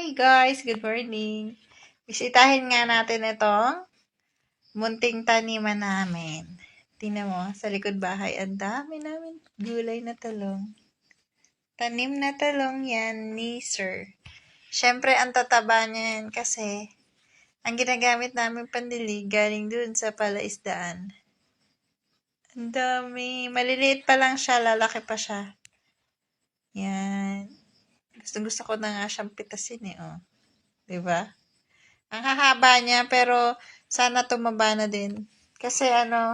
Hi guys, good morning. Bisitahin nga natin itong munting taniman namin. Tingnan mo, sa likod bahay, ang dami namin gulay na talong. Tanim na talong yan ni Sir. Siyempre, ang tataba niyan kasi ang ginagamit namin pandilig galing dun sa palaisdaan. Ang dami. Maliliit pa lang siya, lalaki pa siya. Yan. Gusto ko na nga siyang pitasin eh, oh. Diba? Ang hahaba niya, pero sana tumaba na din. Kasi ah,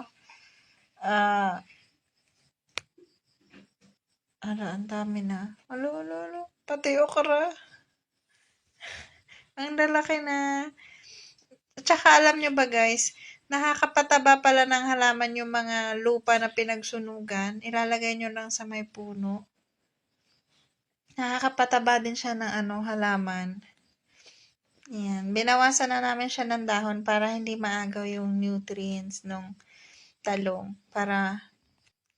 ang dami na. Alo. Pati okra. Ang lalaki na. At saka alam nyo ba guys, nakakapataba pala ng halaman yung mga lupa na pinagsunugan. Ilalagay nyo lang sa may puno. Nakakapataba din siya ng halaman. Yan. Binawasan na namin siya ng dahon para hindi maagaw yung nutrients ng talong. Para,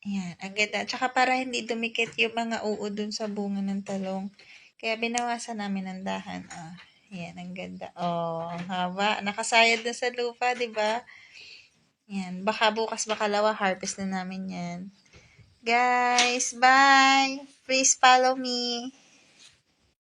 yan, ang ganda. Tsaka para hindi dumikit yung mga uod dun sa bunga ng talong. Kaya binawasan namin ng dahan. Yan, ang ganda. Ang haba. Nakasayad na sa lupa, di ba? Yan. Baka bukas, bakalawa, harvest na namin yan. Guys, bye! Please follow me.